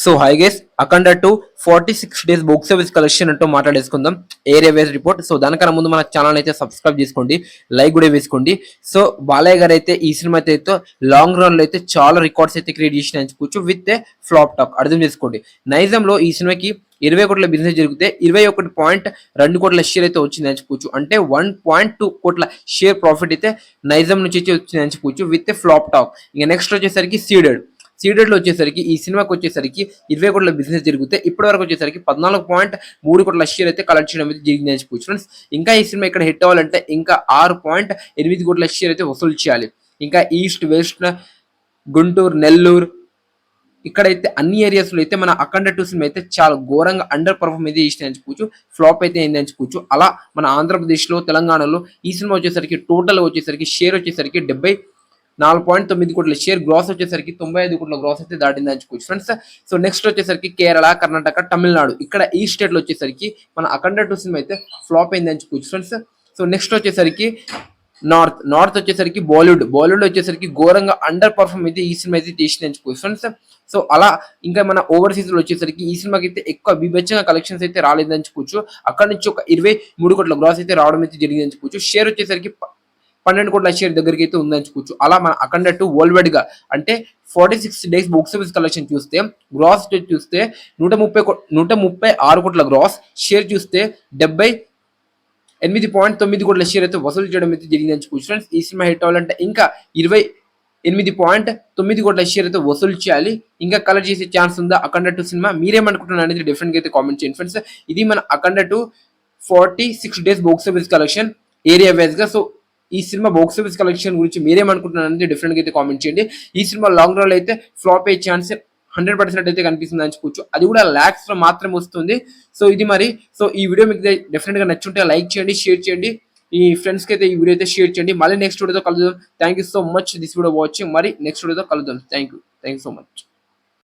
So hi guys అఖండ 2 46 days box office collection అంటూ మాట్లాడేసుకుందాం area wise report. So దానికన్నా ముందు మన ఛానల్ అయితే సబ్స్క్రైబ్ చేసుకోండి, లైక్ కూడా వేసుకోండి. సో బాలయ్య గారు అయితే ఈ సినిమా అయితే లాంగ్ రన్ లో అయితే చాలా రికార్డ్స్ అయితే క్రియేట్ చేసిన అనుకోవచ్చు విత్ ఏ ఫ్లాప్ టాక్. అర్థం చేసుకోండి, నైజంలో ఈ సినిమాకి 20 కోట్ల బిజినెస్ జరిగితే 21.2 కోట్ల షేర్ అయితే వచ్చింది అనుకోవచ్చు. అంటే 1.2 కోట్ల షేర్ ప్రాఫిట్ అయితే నైజం నుంచి అయితే వచ్చింది అనుకోవచ్చు విత్ ఏ ఫ్లాప్ టాక్. ఇంకా నెక్స్ట్ వచ్చేసరికి సీడెడ్ లో వచ్చేసరికి ఈ సినిమాకి వచ్చేసరికి 20 కోట్ల బిజినెస్ జరిగితే ఇప్పటి వరకు వచ్చేసరికి 14.3 కోట్ల షేర్ అయితే కలెక్ట్ చేయడం అయితే జరిగింది అని చెప్పొచ్చు ఫ్రెండ్స్. ఇంకా ఈ సినిమా ఇక్కడ హిట్ అవ్వాలంటే ఇంకా 6.8 కోట్ల షేర్ అయితే వసూలు చేయాలి. ఇంకా ఈస్ట్ వెస్ట్ గుంటూరు నెల్లూరు ఇక్కడైతే అన్ని ఏరియాస్ లో అయితే మన అఖండ 2 సినిమా అయితే చాలా ఘోరంగా అండర్ పర్ఫార్మ్ అయితే చేసిన చెప్పుకోవచ్చు, ఫ్లాప్ అయితే అయింది అని చెప్పుకోవచ్చు. అలా మన ఆంధ్రప్రదేశ్ లో తెలంగాణలో ఈ సినిమా వచ్చేసరికి టోటల్ వచ్చేసరికి షేర్ వచ్చేసరికి 74.9 కోట్ల షేర్, గ్రాస్ వచ్చేసరికి 95 కోట్ల గ్రాస్ అయితే దాటింది అని చెప్పుకోవచ్చు ఫ్రెండ్స్. సో నెక్స్ట్ వచ్చేసరికి కేరళ, కర్ణాటక, తమిళనాడు ఇక్కడ ఈ స్టేట్ లో వచ్చేసరికి మన అఖండ 2 సినిమా అయితే ఫ్లాప్ అయింది అని చెప్పుకోవచ్చు ఫ్రెండ్స్. సో నెక్స్ట్ వచ్చేసరికి నార్త్ వచ్చేసరికి బాలీవుడ్ వచ్చేసరికి ఘోరంగా అండర్ పర్ఫార్మ్ అయితే ఈ సినిమా అయితే చేసింది అని చెప్పుకోవచ్చు ఫ్రెండ్స్. సో అలా ఇంకా మన ఓవర్సీస్ లో వచ్చేసరికి ఈ సినిమాకి అయితే ఎక్కువ బీభత్సంగా కలెక్షన్స్ అయితే రాలేదని చెప్పుకోవచ్చు. అక్కడ నుంచి ఒక 23 కోట్ల గ్రాస్ అయితే రావడం అయితే జరిగిందని చెప్పుకోవచ్చు. షేర్ వచ్చేసరికి 12 కోట్ల షేర్ దగ్గరికి అయితే ఉందని చెప్పుకోవచ్చు. అలా మన అఖండ 2 వరల్డ్ వైడ్ గా అంటే 46 డేస్ బాక్స్ ఆఫీస్ కలెక్షన్ చూస్తే గ్రాస్ చూస్తే 136 కోట్ల గ్రాస్, షేర్ చూస్తే 78.9 కోట్ల షేర్ అయితే వసూలు చేయడం అయితే జరిగిందని చెప్పుకోవచ్చు ఫ్రెండ్స్. ఈ సినిమా హిట్ అవ్వాలంటే ఇంకా 28.9 కోట్ల షేర్ అయితే వసూలు చేయాలి. ఇంకా కలెక్ట్ చేసే ఛాన్స్ ఉందా అఖండ 2 సినిమా? మీరేమనుకుంటున్నారు అనేది డిఫరెంట్ గా అయితే కామెంట్ చేయండి ఫ్రెండ్స్. ఇది మన అఖండ 2 46 days box office collection area wise గా. సో ఈ సినిమా బాక్స్ ఆఫీస్ కలెక్షన్ గురించి మీరేమనుకుంటున్నారు అనేది డిఫరెంట్ గా అయితే కామెంట్ చేయండి. ఈ సినిమా లాంగ్ రన్ అయితే ఫ్లాప్ అయ్యే ఛాన్స్ 100% అయితే కనిపిస్తుంది అని చెప్పుకోవచ్చు. అది కూడా ల్యాక్స్ లో మాత్రమే వస్తుంది. సో ఇది మరి ఈ వీడియో మీకు డెఫినెట్ గా నచ్చుంటే లైక్ చేయండి, షేర్ చేయండి, ఈ ఫ్రెండ్స్ కి అయితే ఈ వీడియో అయితే షేర్ చేయండి. మళ్ళీ నెక్స్ట్ వీడియోతో కలుద్దాం. Thank you so much this video watching. మరి నెక్స్ట్ వీడియోతో కలుద్దాం. Thank you so much.